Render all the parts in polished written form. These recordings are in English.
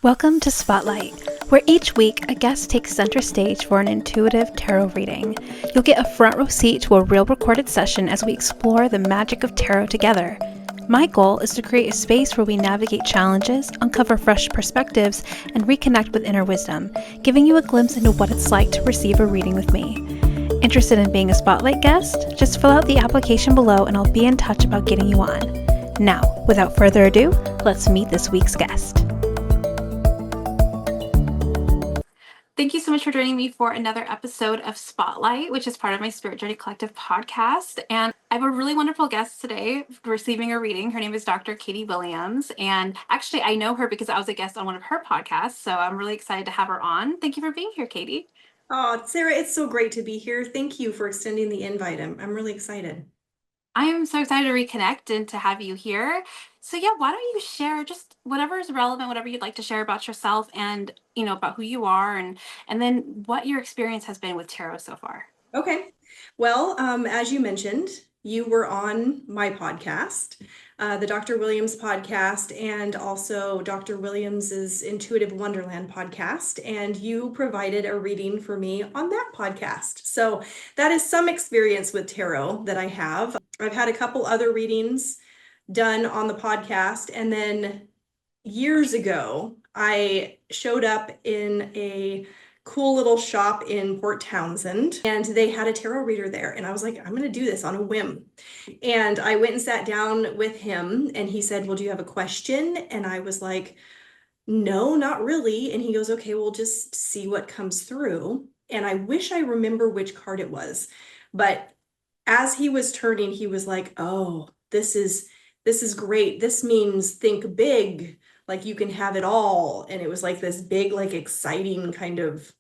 Welcome to Spotlight, where each week a guest takes center stage for an intuitive tarot reading. You'll get a front row seat to a real recorded session as we explore the magic of tarot together. My goal is to create a space where we navigate challenges, uncover fresh perspectives, and reconnect with inner wisdom, giving you a glimpse into what it's like to receive a reading with me. Interested in being a Spotlight guest? Just fill out the application below and I'll be in touch about getting you on. Now, without further ado, let's meet this week's guest. Thank you so much for joining me for another episode of Spotlight, which is part of my Spirit Journey Collective podcast. And I have a really wonderful guest today receiving a reading. Her name is Dr. Katie Williams. And actually, I know her because I was a guest on one of her podcasts. So I'm really excited to have her on. Thank you for being here, Katie. Oh, Sarah, it's so great to be here. Thank you for extending the invite. I'm really excited. I am so excited to reconnect and to have you here. So yeah, why don't you share just whatever is relevant, whatever you'd like to share about yourself and, about who you are and then what your experience has been with tarot so far. Okay. Well, as you mentioned, you were on my podcast, the Dr. Williams podcast, and also Dr. Williams's Intuitive Wonderland podcast, and you provided a reading for me on that podcast. So that is some experience with tarot that I have. I've had a couple other readings done on the podcast, and then years ago, I showed up in a cool little shop in Port Townsend, and they had a tarot reader there, and I was like, I'm going to do this on a whim. And I went and sat down with him, and he said, well, do you have a question? And I was like, no, not really. And he goes, okay, we'll just see what comes through. And I wish I remember which card it was, but as he was turning, he was like, oh, this is great. This means think big, like you can have it all. And it was like this big, like exciting kind of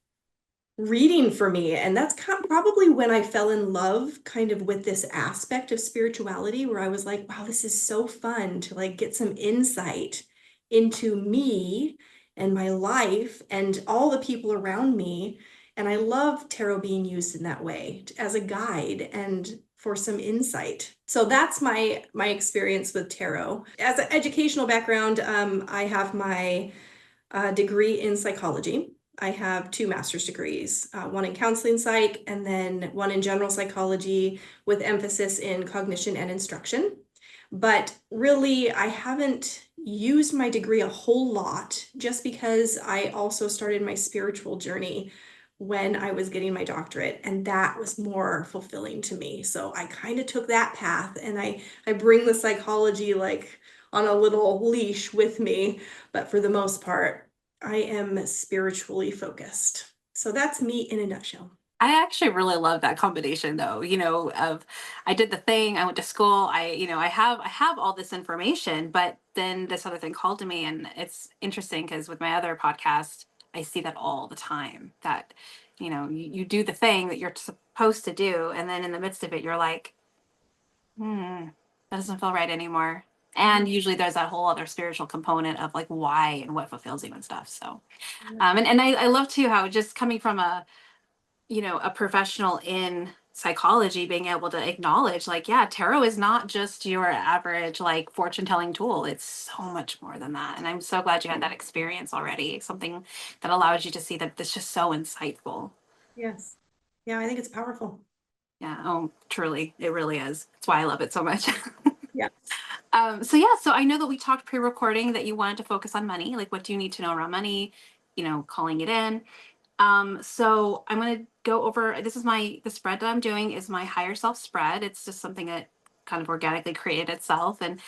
reading for me. And that's probably when I fell in love kind of with this aspect of spirituality, where I was like, wow, this is so fun to like get some insight into me and my life and all the people around me. And I love tarot being used in that way as a guide and for some insight. So that's my experience with tarot. As an educational background, I have my degree in psychology. I have 2 master's degrees, one in counseling psych and then one in general psychology with emphasis in cognition and instruction. But really, I haven't used my degree a whole lot just because I also started my spiritual journey when I was getting my doctorate, and that was more fulfilling to me. So I kind of took that path, and I bring the psychology like on a little leash with me, but for the most part, I am spiritually focused. So that's me in a nutshell. I actually really love that combination though, of I did the thing, I went to school, I have all this information, but then this other thing called to me. And it's interesting because with my other podcast, I see that all the time that, you do the thing that you're supposed to do. And then in the midst of it, you're like, that doesn't feel right anymore. And usually there's that whole other spiritual component of like why and what fulfills you and stuff. So, and I love too how just coming from a professional in psychology being able to acknowledge like, yeah, tarot is not just your average like fortune telling tool. It's so much more than that. And I'm so glad you had that experience already, something that allows you to see that it's just so insightful. Yes. Yeah, I think it's powerful. Yeah. Oh, truly. It really is. That's why I love it so much. Yeah. So I know that we talked pre-recording that you wanted to focus on money. Like, what do you need to know around money? Calling it in. So I'm going to go over, the spread that I'm doing is my higher self spread. It's just something that kind of organically created itself. And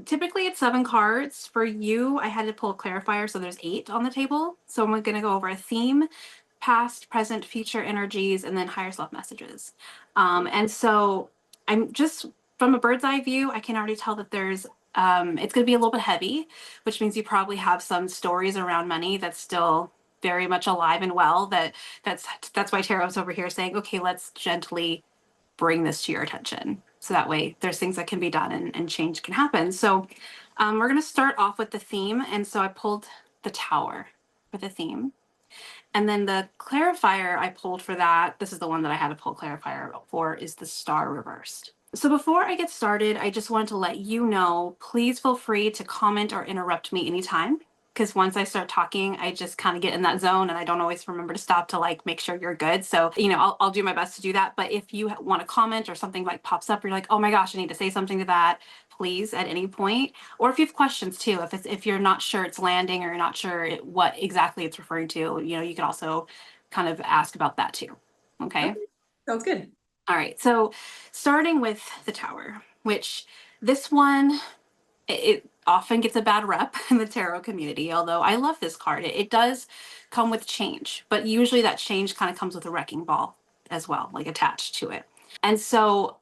typically it's 7 cards. For you, I had to pull a clarifier. So there's 8 on the table. So I'm going to go over a theme, past, present, future energies, and then higher self messages. And so I'm just from a bird's eye view, I can already tell that it's going to be a little bit heavy, which means you probably have some stories around money that's still very much alive and well. That's why tarot's over here saying, okay, let's gently bring this to your attention. So that way there's things that can be done and change can happen. So we're going to start off with the theme. And so I pulled the Tower for the theme. And then the clarifier I pulled for that, this is the one that I had to pull clarifier for, is the Star reversed. So before I get started, I just wanted to let you know, please feel free to comment or interrupt me anytime. because once I start talking, I just kind of get in that zone and I don't always remember to stop to like make sure you're good. So, I'll do my best to do that. But if you want to comment or something like pops up, you're like, oh my gosh, I need to say something to that, please at any point. Or if you have questions too, if you're not sure it's landing or you're not sure what exactly it's referring to, you can also kind of ask about that too. Okay. Sounds good. All right. So starting with the tower, which this one, it often gets a bad rep in the tarot community, although I love this card. It does come with change, but usually that change kind of comes with a wrecking ball as well, like attached to it. And so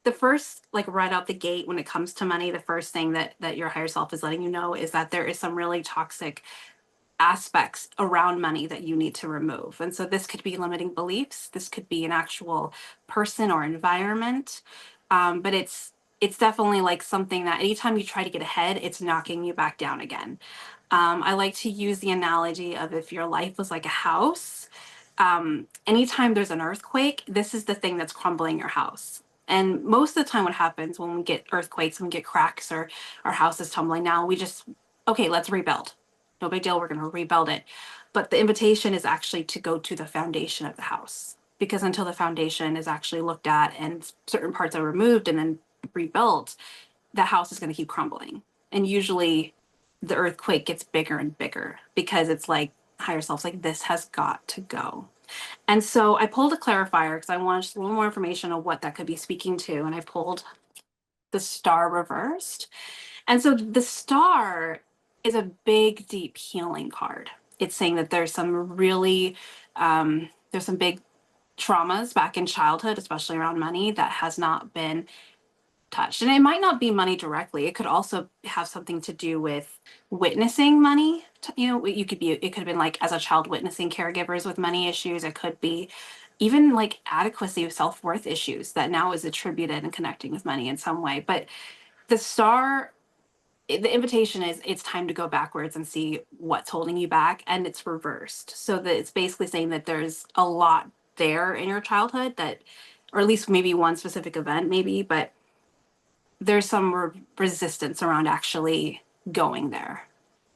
the first, like right out the gate when it comes to money, the first thing that your higher self is letting you know is that there is some really toxic aspects around money that you need to remove. And so this could be limiting beliefs, this could be an actual person or environment, but it's definitely like something that anytime you try to get ahead, it's knocking you back down again. I like to use the analogy of if your life was like a house. Anytime there's an earthquake, this is the thing that's crumbling your house. And most of the time, what happens when we get earthquakes, when we get cracks, or our house is tumbling down, we just, okay, let's rebuild. No big deal, we're going to rebuild it. But the invitation is actually to go to the foundation of the house, because until the foundation is actually looked at and certain parts are removed and then rebuilt, the house is going to keep crumbling. And usually the earthquake gets bigger and bigger because it's like higher self's like, this has got to go. And so I pulled a clarifier because I wanted just a little more information on what that could be speaking to. And I pulled the star reversed. And so the star is a big, deep healing card. It's saying that there's some really, there's some big traumas back in childhood, especially around money, that has not been touched. And it might not be money directly. It could also have something to do with witnessing money. It could have been like as a child witnessing caregivers with money issues. It could be even like adequacy of self-worth issues that now is attributed and connecting with money in some way. But the star, the invitation is it's time to go backwards and see what's holding you back, and it's reversed. So that it's basically saying that there's a lot there in your childhood that, or at least maybe one specific event, maybe, but there's some resistance around actually going there.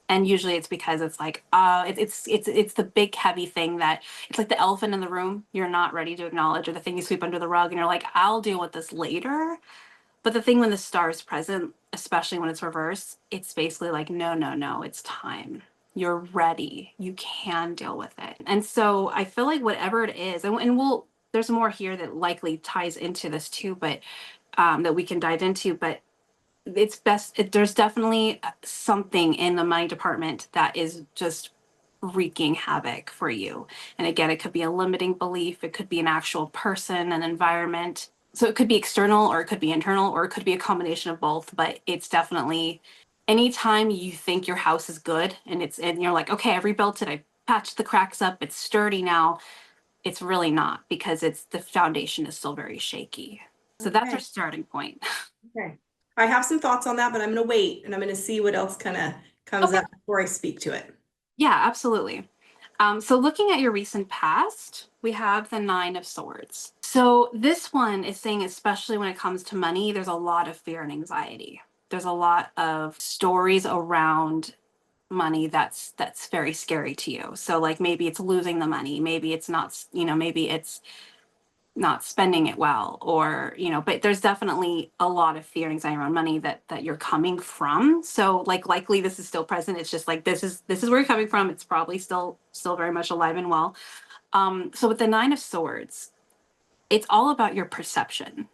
And usually it's because it's like it's the big heavy thing that it's like the elephant in the room you're not ready to acknowledge, or the thing you sweep under the rug and you're like, I'll deal with this later. But the thing when the star is present, especially when it's reversed, it's basically like, no, no, no, it's time. You're ready. You can deal with it. And so I feel like whatever it is, and there's more here that likely ties into this too, but that we can dive into. But it's best, there's definitely something in the money department that is just wreaking havoc for you. And again, it could be a limiting belief, it could be an actual person, an environment. So it could be external or it could be internal or it could be a combination of both, but it's definitely anytime you think your house is good and you're like, okay, I rebuilt it, I patched the cracks up, it's sturdy now. It's really not, because it's the foundation is still very shaky. So that's our starting point. Okay. I have some thoughts on that, but I'm going to wait and I'm going to see what else kind of comes up before I speak to it. Yeah, absolutely. So looking at your recent past, we have the Nine of Swords. So this one is saying, especially when it comes to money, there's a lot of fear and anxiety. There's a lot of stories around money that's very scary to you. So like maybe it's losing the money, maybe it's not, maybe it's not spending it well, or but there's definitely a lot of fear and anxiety around money that you're coming from. So like likely this is still present. It's just like this is where you're coming from. It's probably still very much alive and well. So with the Nine of Swords, it's all about your perception.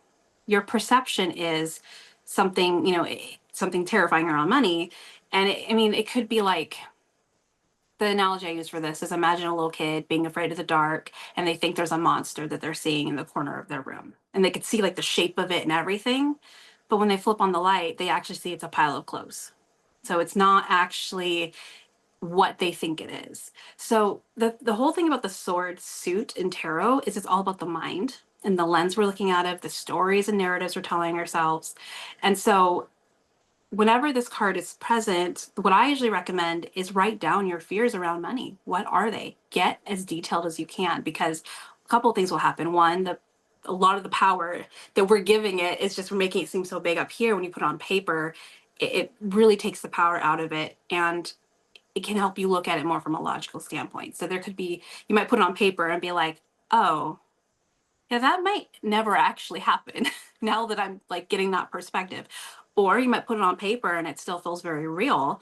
Your perception is something, something terrifying around money. And it could be like, the analogy I use for this is imagine a little kid being afraid of the dark and they think there's a monster that they're seeing in the corner of their room. And they could see like the shape of it and everything. But when they flip on the light, they actually see it's a pile of clothes. So it's not actually what they think it is. So the whole thing about the sword suit in tarot is it's all about the mind and the lens we're looking out of, the stories and narratives we're telling ourselves. And so whenever this card is present, what I usually recommend is write down your fears around money. What are they? Get as detailed as you can, because a couple of things will happen. One, a lot of the power that we're giving it is just making it seem so big up here. When you put it on paper, it really takes the power out of it. And it can help you look at it more from a logical standpoint. So there could be, you might put it on paper and be like, oh, yeah, that might never actually happen now that I'm like getting that perspective. Or you might put it on paper and it still feels very real.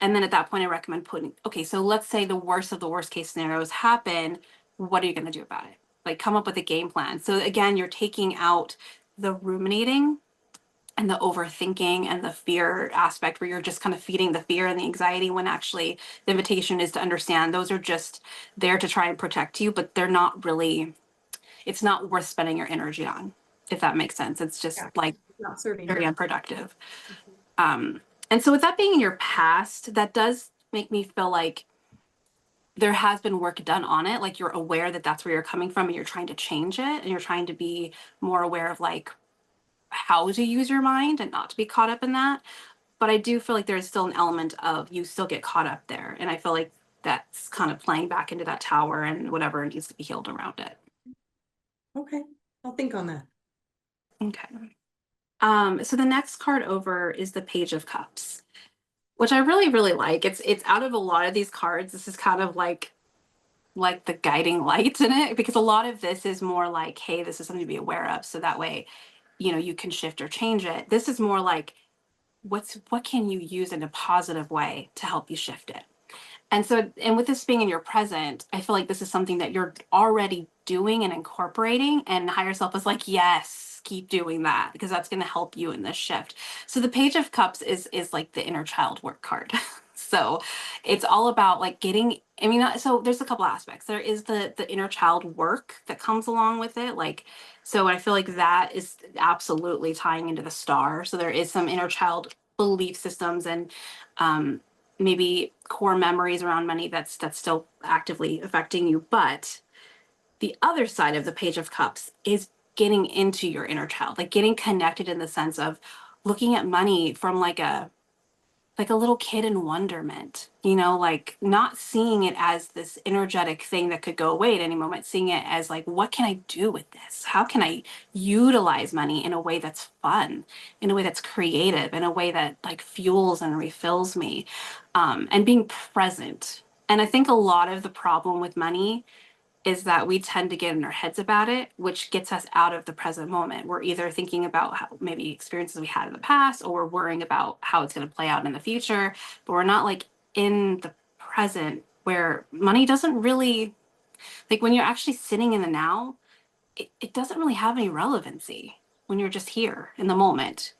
And then at that point, I recommend putting, okay, so let's say the worst of the worst case scenarios happen. What are you going to do about it? Like come up with a game plan. So again, you're taking out the ruminating and the overthinking and the fear aspect where you're just kind of feeding the fear and the anxiety when actually the invitation is to understand those are just there to try and protect you, but they're not really, it's not worth spending your energy on, if that makes sense. It's just Yeah, like not serving very you. unproductive. And so with that being in your past, that does make me feel like there has been work done on it. Like you're aware that that's where you're coming from and you're trying to change it and you're trying to be more aware of like how to use your mind and not to be caught up in that. But I do feel like there's still an element of you still get caught up there. And I feel like that's kind of playing back into that tower and whatever needs to be healed around it. Okay, I'll think on that. Okay. So the next card over is the Page of Cups, which I really, really like. It's out of a lot of these cards, this is kind of like the guiding light in it, because a lot of this is more like, hey, this is something to be aware of. So that way, you know, you can shift or change it. This is more like what can you use in a positive way to help you shift it? And so, and with this being in your present, I feel like this is something that you're already doing and incorporating, and higher self is like, yes, keep doing that because that's going to help you in this shift. So the Page of Cups is like the inner child work card. So it's all about like getting, I mean, so there's a couple aspects. There is the inner child work that comes along with it. Like, so I feel like that is absolutely tying into the star. So there is some inner child belief systems and um maybe core memories around money that's still actively affecting you. But the other side of the Page of Cups is getting into your inner child, like getting connected in the sense of looking at money from like a little kid in wonderment, you know, like not seeing it as this energetic thing that could go away at any moment, seeing it as like, what can I do with this? How can I utilize money in a way that's fun, in a way that's creative, in a way that like fuels and refills me, and being present. And I think a lot of the problem with money is that we tend to get in our heads about it, which gets us out of the present moment. We're either thinking about how maybe experiences we had in the past, or we're worrying about how it's going to play out in the future, but we're not like in the present where money doesn't really, like when you're actually sitting in the now, it doesn't really have any relevancy when you're just here in the moment.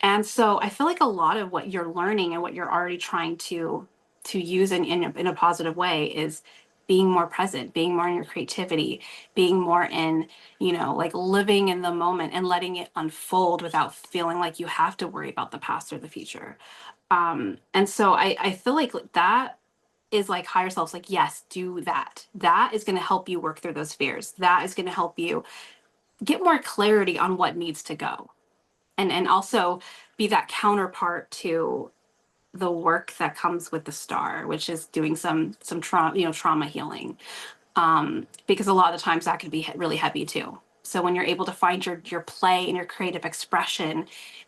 And so I feel like a lot of what you're learning and what you're already trying to use in a positive way is being more present, being more in your creativity, being more in, you know, like living in the moment and letting it unfold without feeling like you have to worry about the past or the future. And so I feel like that is like higher selves like, yes, do that. That is going to help you work through those fears. That is going to help you get more clarity on what needs to go, and also be that counterpart to the work that comes with the star, which is doing some trauma, you know, trauma healing, because a lot of the times that can be really heavy too. So when you're able to find your play and your creative expression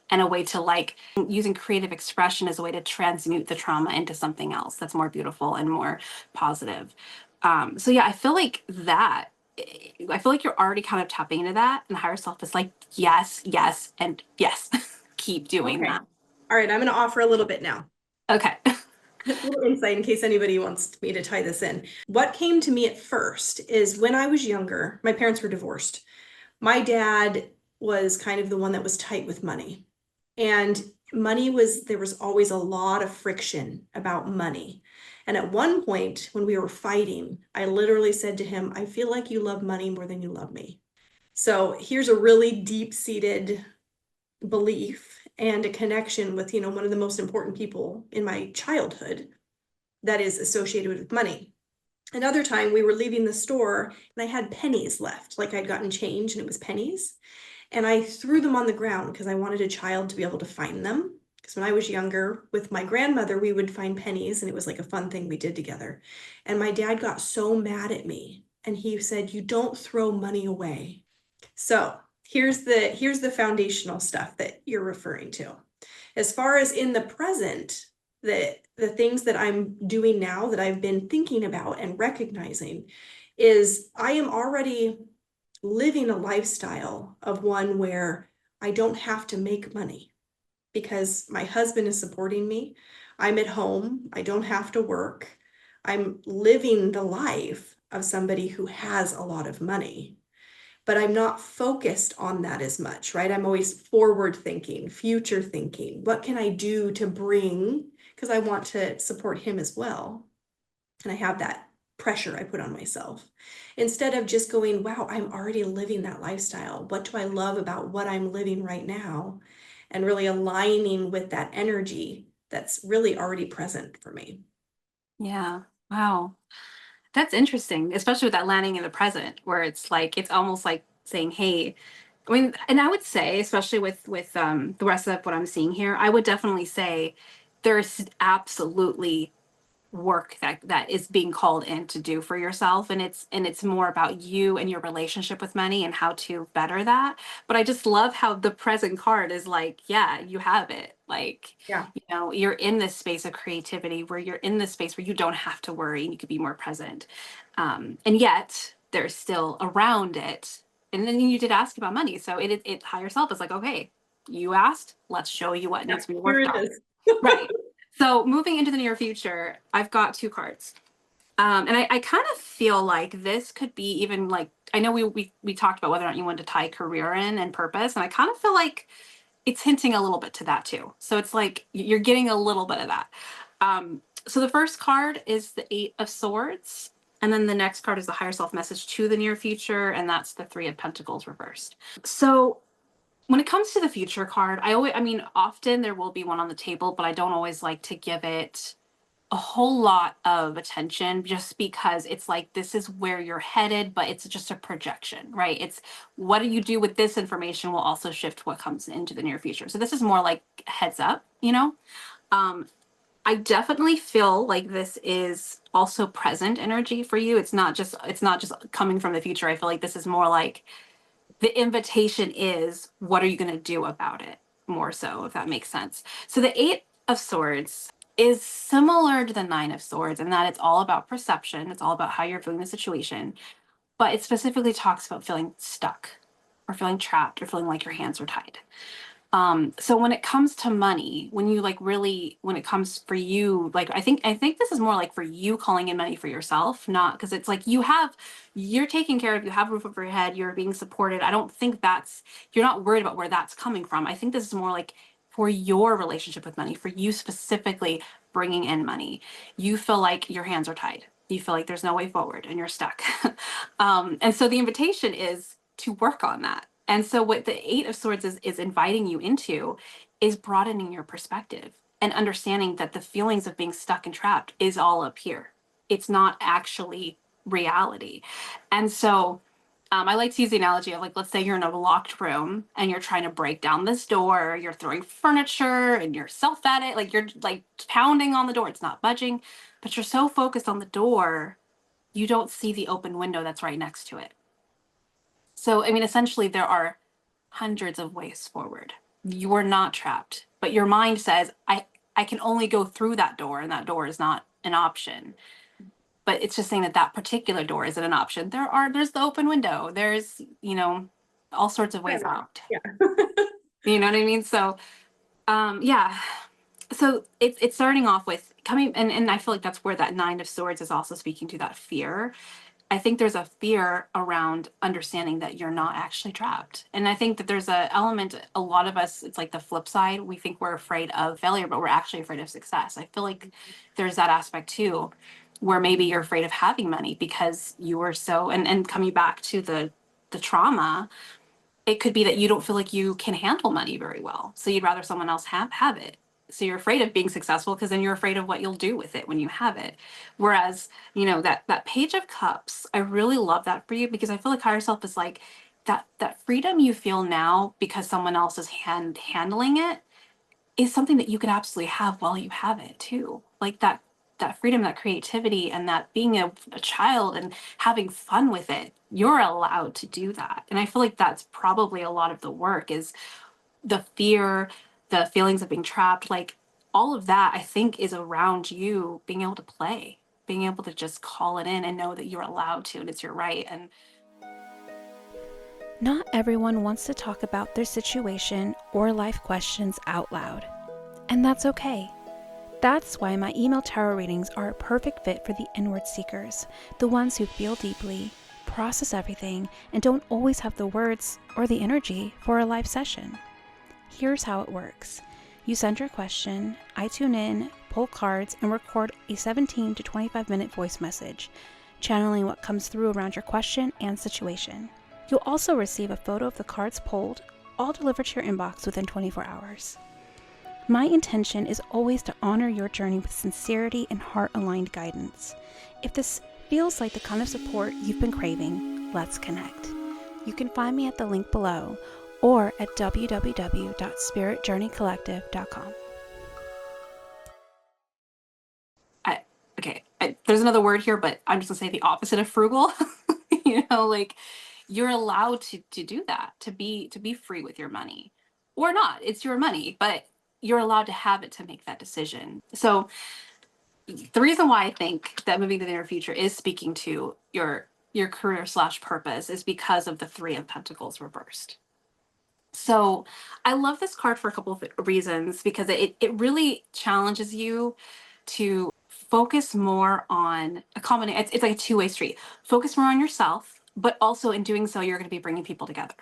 and a way to like using creative expression as a way to transmute the trauma into something else that's more beautiful and more positive. So yeah, I feel like that, I feel like you're already kind of tapping into that, and the higher self is like, yes, yes, and yes, keep doing Okay. that. All right, I'm going to offer a little bit now. Okay. A little insight in case anybody wants me to tie this in. What came to me at first is when I was younger, my parents were divorced. My dad was kind of the one that was tight with money. And there was always a lot of friction about money. And at one point, when we were fighting, I literally said to him, I feel like you love money more than you love me. So here's a really deep-seated belief and a connection with, one of the most important people in my childhood that is associated with money. Another time we were leaving the store and I had pennies left, like I'd gotten change and it was pennies. And I threw them on the ground because I wanted a child to be able to find them. Because when I was younger with my grandmother, we would find pennies and it was like a fun thing we did together. And my dad got so mad at me and he said, you don't throw money away. So here's the foundational stuff that you're referring to. As far as in the present, the the things that I'm doing now that I've been thinking about and recognizing is I am already living a lifestyle of one where I don't have to make money because my husband is supporting me. I'm at home. I don't have to work. I'm living the life of somebody who has a lot of money, but I'm not focused on that as much, right? I'm always forward thinking, future thinking. What can I do to bring? Because I want to support him as well. And I have that pressure I put on myself. Instead of just going, wow, I'm already living that lifestyle. What do I love about what I'm living right now? And really aligning with that energy that's really already present for me. Yeah. Wow. That's interesting, especially with that landing in the present, where it's like it's almost like saying, "Hey," I mean, and I would say, especially with the rest of what I'm seeing here, I would definitely say there's absolutely work that is being called in to do for yourself, and it's more about you and your relationship with money and how to better that. But I just love how the present card is like, yeah, you have it. Like, Yeah. you know, you're in this space of creativity where you're in this space where you don't have to worry and you could be more present, and yet there's still around it. And then you did ask about money, so it higher self is like, okay, you asked, let's show you what Yeah, needs to be here worked it on. is. Right. So moving into the near future, I've got two cards. And I kind of feel like this could be even like I know we talked about whether or not you want to tie career in and purpose, and I kind of feel like it's hinting a little bit to that too. So it's like you're getting a little bit of that. So the first card is the Eight of Swords, and then the next card is the higher self message to the near future, and that's the Three of Pentacles reversed. So when it comes to the future card, I mean, often there will be one on the table, but I don't always like to give it a whole lot of attention just because it's like this is where you're headed, but it's just a projection, right? It's what do you do with this information will also shift what comes into the near future. So this is more like heads up, you know? Um, I definitely feel like this is also present energy for you. It's not just coming from the future. I feel like this is more like the invitation is what are you going to do about it more so, if that makes sense. So the Eight of Swords is similar to the Nine of Swords in that it's all about perception, it's all about how you're viewing the situation, but it specifically talks about feeling stuck or feeling trapped or feeling like your hands are tied. So when it comes to money, when you like really, when it comes for you, like I think this is more like for you calling in money for yourself, not because it's like you're taken care of, you have a roof over your head, you're being supported. I don't think you're not worried about where that's coming from. I think this is more like for your relationship with money, for you specifically bringing in money. You feel like your hands are tied. You feel like there's no way forward and you're stuck. And so the invitation is to work on that. And so what the Eight of Swords is inviting you into is broadening your perspective and understanding that the feelings of being stuck and trapped is all up here. It's not actually reality. And so I like to use the analogy of like, let's say you're in a locked room and you're trying to break down this door, you're throwing furniture and you're self at it, like you're like pounding on the door, it's not budging, but you're so focused on the door, you don't see the open window that's right next to it. So, I mean, essentially, there are hundreds of ways forward. You are not trapped, but your mind says, I can only go through that door, and that door is not an option. But it's just saying that that particular door isn't an option. There's the open window. There's, you know, all sorts of ways out. Yeah. You know what I mean? So, yeah. So it's starting off with coming, and I feel like that's where that Nine of Swords is also speaking to that fear. I think there's a fear around understanding that you're not actually trapped. And I think that there's a element, a lot of us, it's like the flip side. We think we're afraid of failure, but we're actually afraid of success. I feel like there's that aspect too, where maybe you're afraid of having money because you were so, and coming back to the trauma, it could be that you don't feel like you can handle money very well. So you'd rather someone else have it. So you're afraid of being successful because then you're afraid of what you'll do with it when you have it. Whereas, you know, that Page of Cups, I really love that for you because I feel like higher self is like that freedom you feel now because someone else is handling it is something that you could absolutely have while you have it too. Like that freedom, that creativity, and that being a child and having fun with it, you're allowed to do that. And I feel like that's probably a lot of the work is the fear, the feelings of being trapped. Like all of that I think is around you being able to play, being able to just call it in and know that you're allowed to and it's your right. And not everyone wants to talk about their situation or life questions out loud, and that's okay. That's why my email tarot readings are a perfect fit for the inward seekers, the ones who feel deeply, process everything, and don't always have the words or the energy for a live session. Here's how it works. You send your question, I tune in, pull cards, and record a 17 to 25-minute voice message, channeling what comes through around your question and situation. You'll also receive a photo of the cards pulled, all delivered to your inbox within 24 hours. My intention is always to honor your journey with sincerity and heart-aligned guidance. If this feels like the kind of support you've been craving, let's connect. You can find me at the link below or at www.spiritjourneycollective.com. There's another word here, but I'm just gonna say the opposite of frugal. Like you're allowed to do that, to be free with your money, or not. It's your money, but you're allowed to have it to make that decision. So the reason why I think that moving to the near future is speaking to your career / purpose is because of the Three of Pentacles reversed. So I love this card for a couple of reasons, because it really challenges you to focus more on a combination. It's like a two-way street. Focus more on yourself, but also in doing so, you're going to be bringing people together.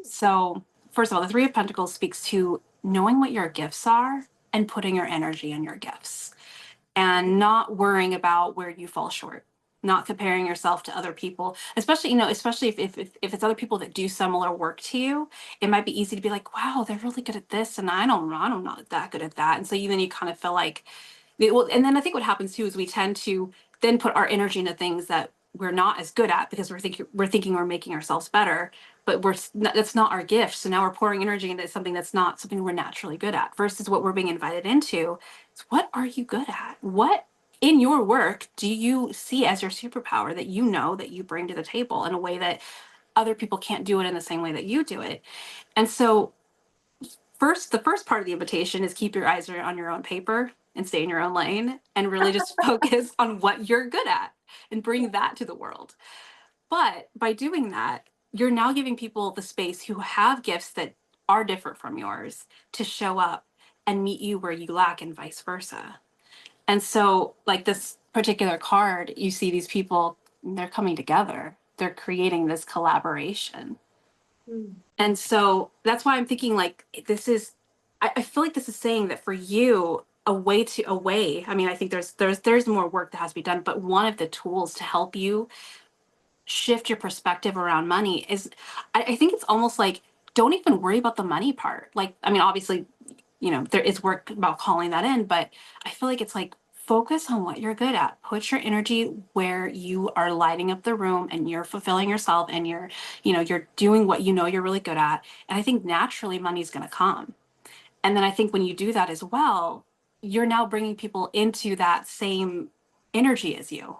So first of all, the Three of Pentacles speaks to knowing what your gifts are and putting your energy in your gifts and not worrying about where you fall short, not comparing yourself to other people, especially, especially if it's other people that do similar work to you. It might be easy to be like, wow, they're really good at this, and I'm not that good at that. And so then you kind of feel like, well, and then I think what happens too is we tend to then put our energy into things that we're not as good at because we're thinking we're making ourselves better, but that's not our gift. So now we're pouring energy into something that's not something we're naturally good at, versus what we're being invited into. Is what are you good at? What in your work do you see as your superpower that you know that you bring to the table in a way that other people can't do it in the same way that you do it? And so the first part of the invitation is keep your eyes on your own paper and stay in your own lane and really just focus on what you're good at and bring that to the world. But by doing that, you're now giving people the space who have gifts that are different from yours to show up and meet you where you lack, and vice versa. And so, like this particular card, you see these people, they're coming together, they're creating this collaboration. Mm. And so that's why I'm thinking like I feel like this is saying that for you, I mean, I think there's more work that has to be done, but one of the tools to help you shift your perspective around money is, I think it's almost like, don't even worry about the money part. Like, I mean, obviously, there is work about calling that in, but I feel like it's like, focus on what you're good at. Put your energy where you are lighting up the room and you're fulfilling yourself and you're doing what you know you're really good at. And I think naturally money's going to come. And then I think when you do that as well, you're now bringing people into that same energy as you,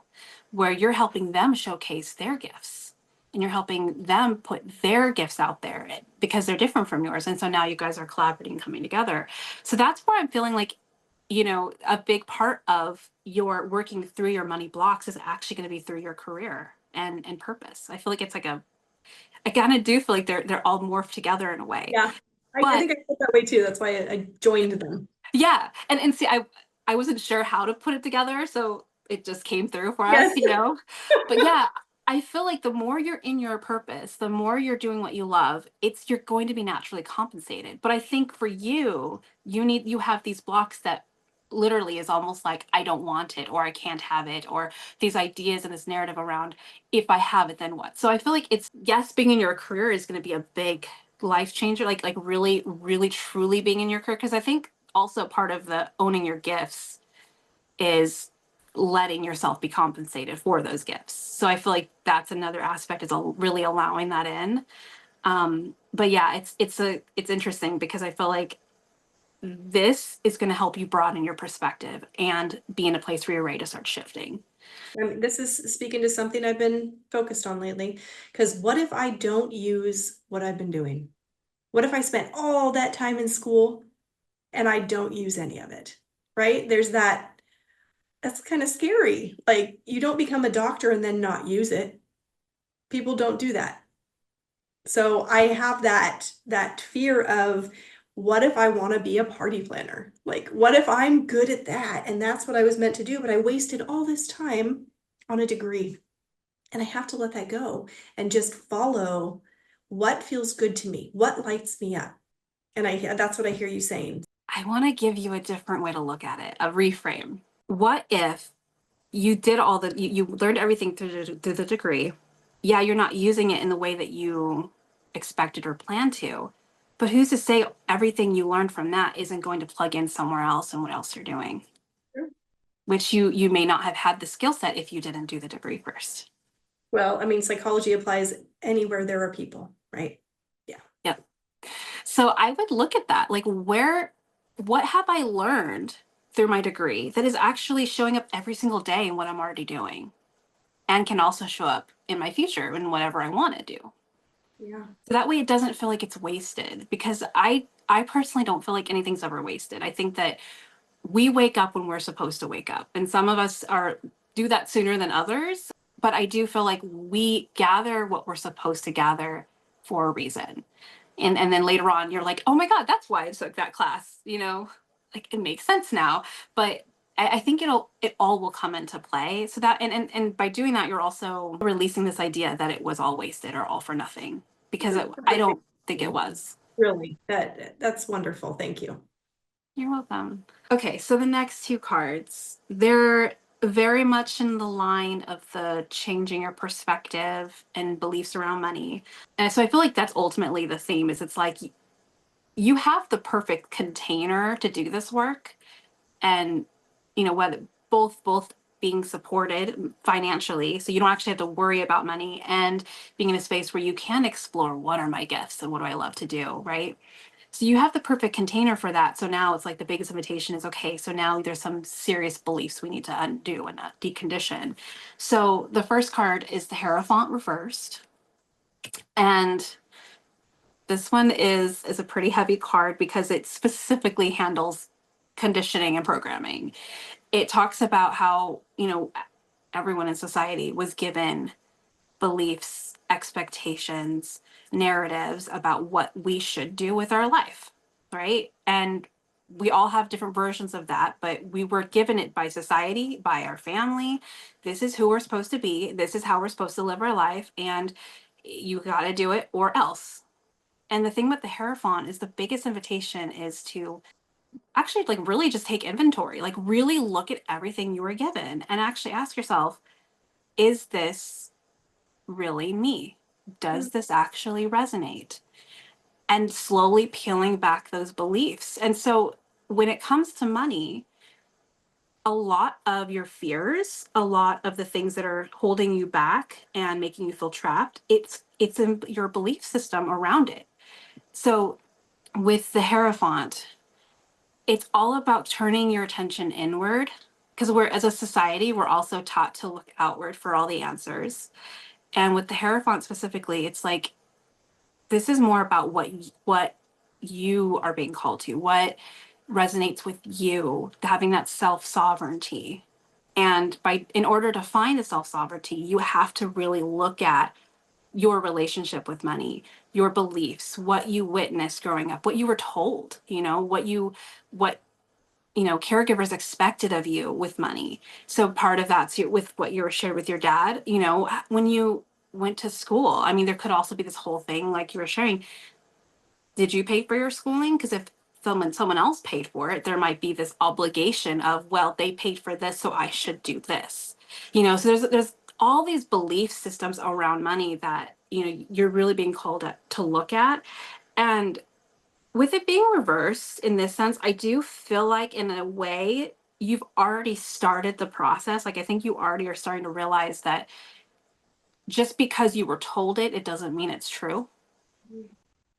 where you're helping them showcase their gifts and you're helping them put their gifts out there because they're different from yours. And so now you guys are collaborating, coming together. So that's where I'm feeling like, a big part of your working through your money blocks is actually going to be through your career and purpose. I feel like it's like I kind of do feel like they're all morphed together in a way. Yeah, I think I felt that way too. That's why I joined them. Yeah. And see, I wasn't sure how to put it together, so it just came through for us, Yes. But yeah, I feel like the more you're in your purpose, the more you're doing what you love, you're going to be naturally compensated. But I think for you, you have these blocks that literally is almost like, I don't want it, or I can't have it, or these ideas and this narrative around, if I have it, then what? So I feel like it's, yes, being in your career is going to be a big life changer, like really, really, truly being in your career. Because I think also part of the owning your gifts is letting yourself be compensated for those gifts. So I feel like that's another aspect, is really allowing that in. But yeah, it's interesting because I feel like this is going to help you broaden your perspective and be in a place where you're ready to start shifting. This is speaking to something I've been focused on lately. Because what if I don't use what I've been doing? What if I spent all that time in school and I don't use any of it, right? That's kind of scary. Like, you don't become a doctor and then not use it. People don't do that. So I have that fear of, what if I want to be a party planner? Like, what if I'm good at that and that's what I was meant to do, but I wasted all this time on a degree, and I have to let that go and just follow what feels good to me, what lights me up. And that's what I hear you saying. I want to give you a different way to look at it, a reframe. What if you did all the, you learned everything through the degree? Yeah, you're not using it in the way that you expected or planned to, but who's to say everything you learned from that isn't going to plug in somewhere else in what else you're doing? Sure. Which you may not have had the skill set if you didn't do the degree first. Well, I mean, psychology applies anywhere there are people, right? Yeah. Yep. So I would look at that, like, what have I learned through my degree that is actually showing up every single day in what I'm already doing, and can also show up in my future in whatever I want to do. Yeah. So that way it doesn't feel like it's wasted, because I personally don't feel like anything's ever wasted. I think that we wake up when we're supposed to wake up, and some of us are do that sooner than others, but I do feel like we gather what we're supposed to gather for a reason. And then later on you're like, oh my God, that's why I took that class, like it makes sense now. But I think it all will come into play. So that, and by doing that, you're also releasing this idea that it was all wasted or all for nothing, because I don't think it was. Really, that's wonderful. Thank you. You're welcome. Okay, so the next two cards, they're very much in the line of the changing your perspective and beliefs around money. And so I feel like that's ultimately the theme, is it's like you have the perfect container to do this work. And whether both being supported financially, so you don't actually have to worry about money, and being in a space where you can explore, what are my gifts and what do I love to do, right? So you have the perfect container for that. So now it's like the biggest invitation is, okay, so now there's some serious beliefs we need to undo and decondition. So the first card is the Hierophant reversed. And this one is a pretty heavy card because it specifically handles conditioning and programming. It talks about how, everyone in society was given beliefs, expectations, narratives about what we should do with our life, right? And we all have different versions of that, but we were given it by society, by our family. This is who we're supposed to be. This is how we're supposed to live our life. And you got to do it or else. And the thing with the Hierophant is the biggest invitation is to actually, like, really just take inventory, like really look at everything you were given and actually ask yourself, is this really me? Does this actually resonate? And slowly peeling back those beliefs. And so when it comes to money, a lot of your fears, a lot of the things that are holding you back and making you feel trapped, it's in your belief system around it. So with the Hierophant, it's all about turning your attention inward, because we're, as a society, we're also taught to look outward for all the answers. And with the Hierophant specifically, it's like, this is more about what you are being called to, what resonates with you, having that self-sovereignty. And in order to find the self-sovereignty, you have to really look at your relationship with money, your beliefs, what you witnessed growing up, what you were told, what caregivers expected of you with money. So part of that's with what you were shared with your dad, when you went to school. I mean, there could also be this whole thing like you were sharing. Did you pay for your schooling? Because if someone else paid for it, there might be this obligation of, well, they paid for this, so I should do this. So there's all these belief systems around money that you're really being called to look at. And with it being reversed in this sense, I do feel like in a way you've already started the process. Like, I think you already are starting to realize that just because you were told it, it doesn't mean it's true.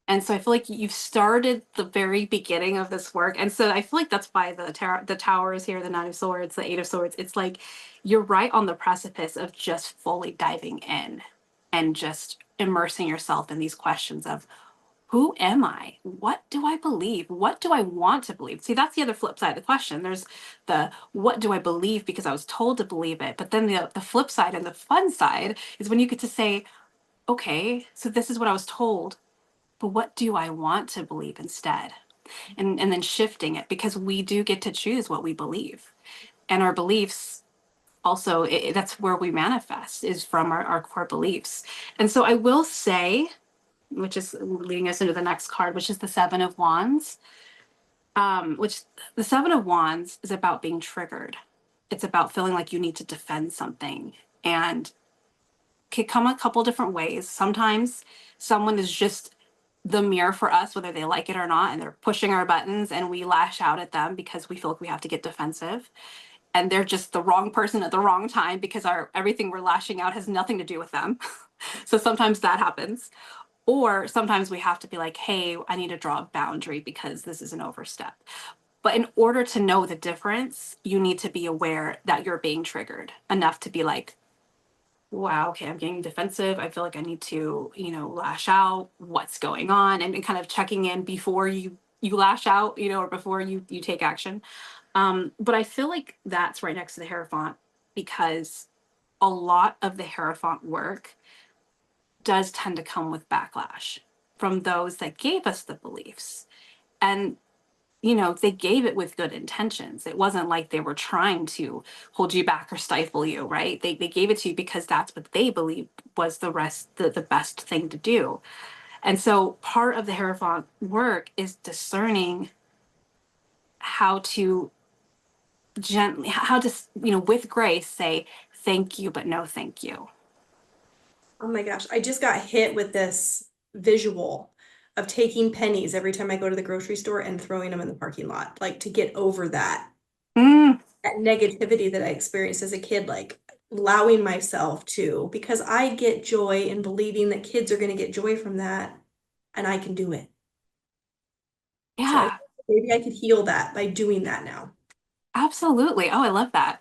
And so I feel like you've started the very beginning of this work. And so I feel like that's why the tower is here, the Nine of Swords, the Eight of Swords. It's like you're right on the precipice of just fully diving in and just immersing yourself in these questions of, who am I? What do I believe? What do I want to believe? See, that's the other flip side of the question. There's the what do I believe because I was told to believe it. But then the flip side and the fun side is when you get to say, okay, so this is what I was told, but what do I want to believe instead? And then shifting it, because we do get to choose what we believe. And our beliefs also, that's where we manifest, is from our core beliefs. And so I will say, which is leading us into the next card, which is the Seven of Wands. Which the Seven of Wands is about being triggered. It's about feeling like you need to defend something, and could come a couple different ways. Sometimes someone is just the mirror for us, whether they like it or not, and they're pushing our buttons, and we lash out at them because we feel like we have to get defensive. And they're just the wrong person at the wrong time because our everything we're lashing out has nothing to do with them. So sometimes that happens. Or sometimes we have to be like, hey, I need to draw a boundary because this is an overstep. But in order to know the difference, you need to be aware that you're being triggered enough to be like, wow, okay, I'm getting defensive. I feel like I need to, lash out. What's going on? And kind of checking in before you lash out, or before you take action. But I feel like that's right next to the Hierophant, because a lot of the Hierophant work does tend to come with backlash from those that gave us the beliefs. And, they gave it with good intentions. It wasn't like they were trying to hold you back or stifle you, right? They gave it to you because that's what they believed was the best thing to do. And so part of the Hierophant work is discerning how to gently, with grace say, thank you, but no thank you. Oh my gosh, I just got hit with this visual of taking pennies every time I go to the grocery store and throwing them in the parking lot, like to get over that Mm, that negativity that I experienced as a kid, like allowing myself to, because I get joy in believing that kids are going to get joy from that and I can do it. So yeah, maybe I could heal that by doing that now. absolutely. Oh, I love that.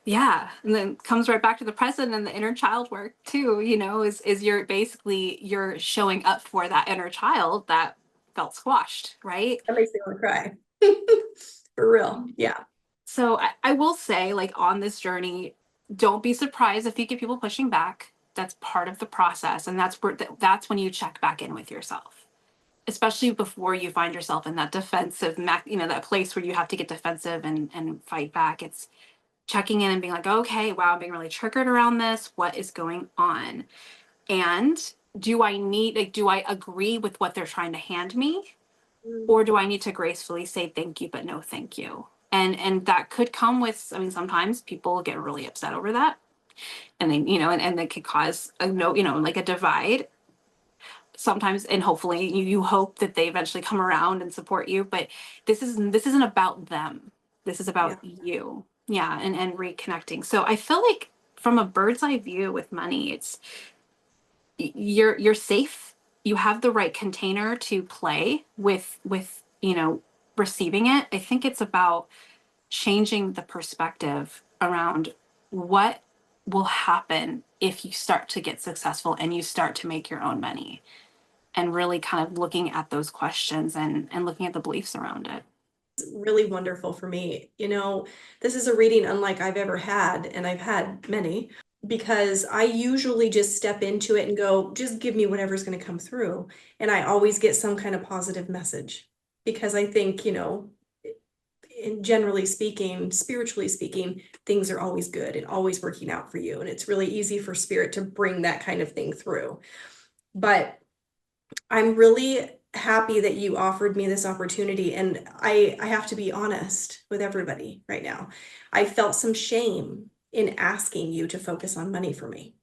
Yeah. And then comes right back to the present and the inner child work too, is you're showing up for that inner child that felt squashed, right? That makes me want to cry. For real. Yeah. So I will say, like, on this journey, don't be surprised if you get people pushing back. That's part of the process. And that's when you check back in with yourself, especially before you find yourself in that defensive, that place where you have to get defensive and fight back. It's checking in and being like, okay, wow, I'm being really triggered around this. What is going on? And do I agree with what they're trying to hand me? Or do I need to gracefully say thank you, but no thank you? And that could come with, I mean, sometimes people get really upset over that. And then, and that could cause a no, like a divide sometimes. And hopefully you hope that they eventually come around and support you. But this isn't about them. This is Yeah. about you. Yeah. And reconnecting. So I feel like from a bird's eye view with money, it's you're safe. You have the right container to play with receiving it. I think it's about changing the perspective around what will happen if you start to get successful and you start to make your own money, and really kind of looking at those questions and looking at the beliefs around it. Really wonderful for me. This is a reading unlike I've ever had, and I've had many, because I usually just step into it and go, just give me whatever's going to come through. And I always get some kind of positive message, because I think, in generally speaking, spiritually speaking, things are always good and always working out for you. And it's really easy for spirit to bring that kind of thing through. But I'm really happy that you offered me this opportunity. And I have to be honest with everybody right now. I felt some shame in asking you to focus on money for me.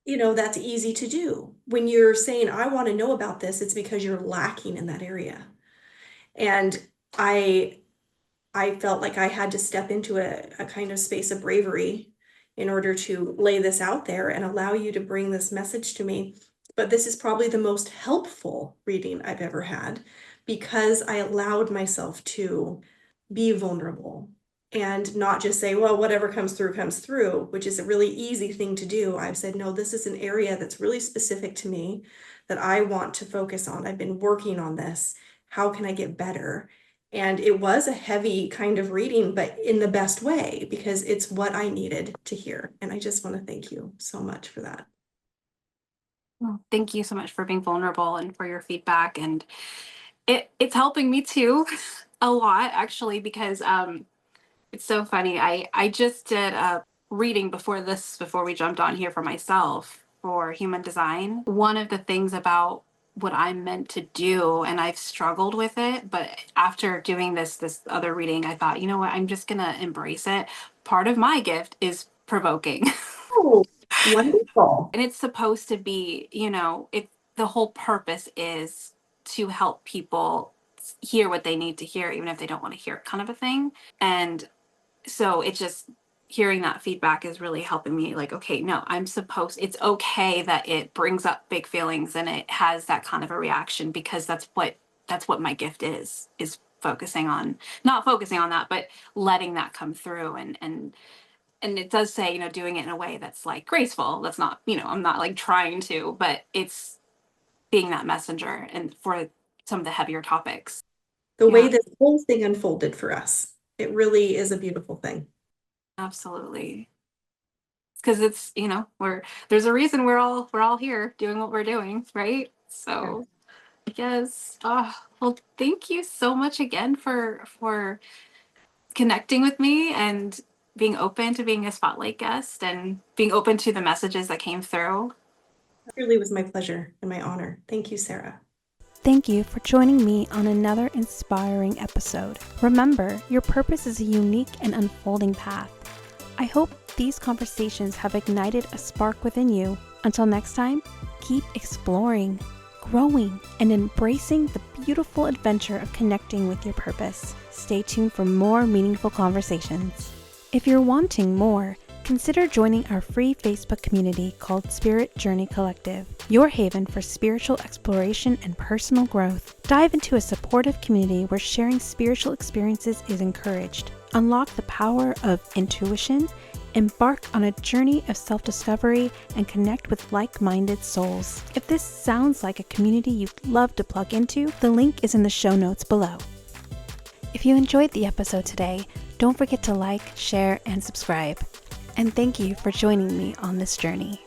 That's easy to do. When you're saying, I want to know about this, it's because you're lacking in that area. And I felt like I had to step into a kind of space of bravery in order to lay this out there and allow you to bring this message to me. But this is probably the most helpful reading I've ever had, because I allowed myself to be vulnerable and not just say, well, whatever comes through, which is a really easy thing to do. I've said, no, this is an area that's really specific to me that I want to focus on. I've been working on this. How can I get better? And it was a heavy kind of reading, but in the best way, because it's what I needed to hear. And I just want to thank you so much for that. Well, thank you so much for being vulnerable and for your feedback. And it's helping me too a lot, actually, because it's so funny. I just did a reading before we jumped on here for myself for human design. One of the things about what I'm meant to do, and I've struggled with it, but after doing this other reading, I thought, you know what, I'm just gonna embrace it. Part of my gift is provoking. Oh, wonderful. And it's supposed to be, the whole purpose is to help people hear what they need to hear, even if they don't want to hear it, kind of a thing. And so it just, hearing that feedback is really helping me, like, okay, no, it's okay that it brings up big feelings and it has that kind of a reaction, because that's what my gift is not focusing on that, but letting that come through. And it does say, doing it in a way that's like graceful. That's not, I'm not like trying to, but it's being that messenger and for some of the heavier topics. The way Yeah. this whole thing unfolded for us, it really is a beautiful thing. Absolutely. Because it's, there's a reason we're all here doing what we're doing, right? So yes. Oh, well, thank you so much again for connecting with me and being open to being a spotlight guest and being open to the messages that came through. It really was my pleasure and my honor. Thank you, Sarah. Thank you for joining me on another inspiring episode. Remember, your purpose is a unique and unfolding path. I hope these conversations have ignited a spark within you. Until next time, keep exploring, growing, and embracing the beautiful adventure of connecting with your purpose. Stay tuned for more meaningful conversations. If you're wanting more, consider joining our free Facebook community called Spirit Journey Collective, your haven for spiritual exploration and personal growth. Dive into a supportive community where sharing spiritual experiences is encouraged. Unlock the power of intuition, embark on a journey of self-discovery, and connect with like-minded souls. If this sounds like a community you'd love to plug into, the link is in the show notes below. If you enjoyed the episode today, don't forget to like, share, and subscribe. And thank you for joining me on this journey.